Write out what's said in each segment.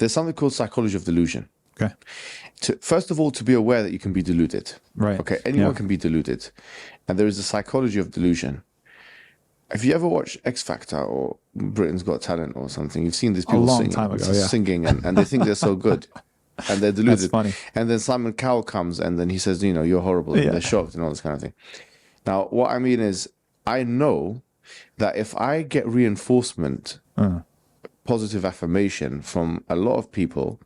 There's something called psychology of delusion. Okay. First of all, to be aware that you can be deluded. Right. Okay. Anyone can be deluded. And there is a psychology of delusion. If you ever watch X Factor or Britain's Got Talent or something, you've seen these people singing and they think they're so good. And they're deluded. That's funny. And then Simon Cowell comes and then he says, you know, you're horrible. And they're shocked and all this kind of thing. Now, what I mean is, I know that if I get reinforcement, positive affirmation from a lot of people,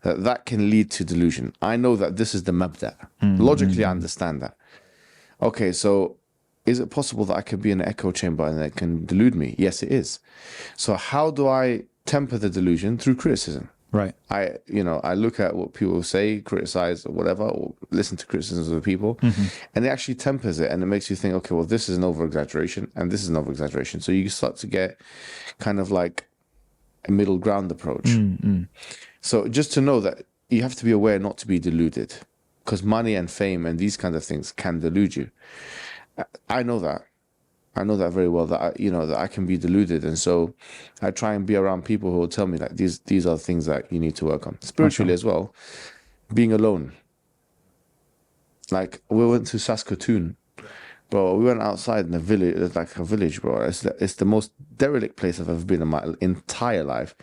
that can lead to delusion. I know that this is the mabda. Logically, I understand that. Okay, so is it possible that I could be in an echo chamber and that can delude me? Yes, it is. So how do I temper the delusion? Through criticism. Right. I look at what people say, criticize or whatever, or listen to criticisms of people, and it actually tempers it, and it makes you think, okay, well, this is an over-exaggeration, and this is an over-exaggeration. So you start to get kind of like a middle ground approach. So just to know that you have to be aware not to be deluded, because money and fame and these kinds of things can delude you. I know that. I know that very well, that that I can be deluded, and so I try and be around people who will tell me that these are things that you need to work on spiritually as well. Being alone, like we went to Saskatoon, bro. We went outside in a village, like a village, bro. It's the most derelict place I've ever been in my entire life,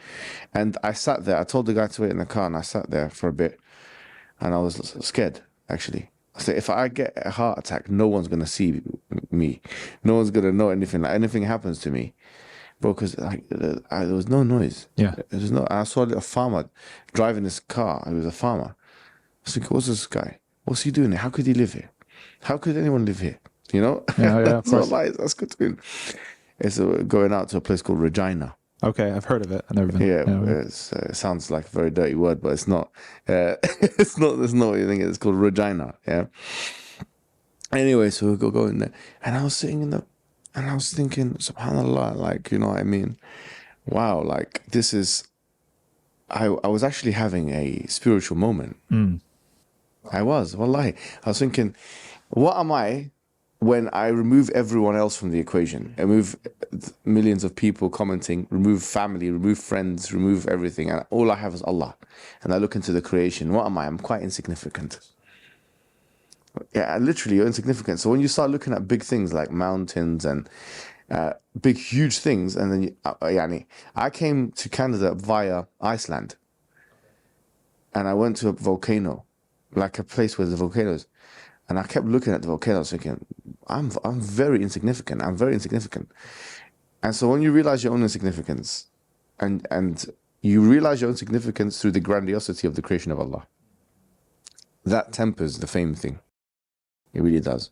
and I sat there. I told the guy to wait in the car, and I sat there for a bit, and I was scared actually. So if I get a heart attack, no one's gonna see me. No one's gonna know anything. Like anything happens to me, bro, because there was no noise. Yeah. There was no. I saw a farmer driving his car. He was a farmer. I was thinking, what's this guy? What's he doing here? How could he live here? How could anyone live here? You know? Yeah. It's not like that's good. It's going out to a place called Regina. Okay, I've heard of it. I've never been. Yeah, it sounds like a very dirty word, but it's not. It's not. It's not what you think. It's called Regina. Yeah. Anyway, so we go in there, and I was sitting and I was thinking, Subhanallah, like, you know what I mean? Wow, like this is. I was actually having a spiritual moment. I was, wallahi. I was thinking, what am I when I remove everyone else from the equation? I remove millions of people commenting, remove family, remove friends, remove everything, and all I have is Allah. And I look into the creation. What am I? I'm quite insignificant. Yeah, literally, you're insignificant. So when you start looking at big things like mountains and big, huge things, and then I came to Canada via Iceland, and I went to a volcano, like a place where the volcanoes. And I kept looking at the volcanoes thinking, I'm very insignificant. I'm very insignificant. And so when you realize your own insignificance, and you realize your own significance through the grandiosity of the creation of Allah, that tempers the fame thing. It really does.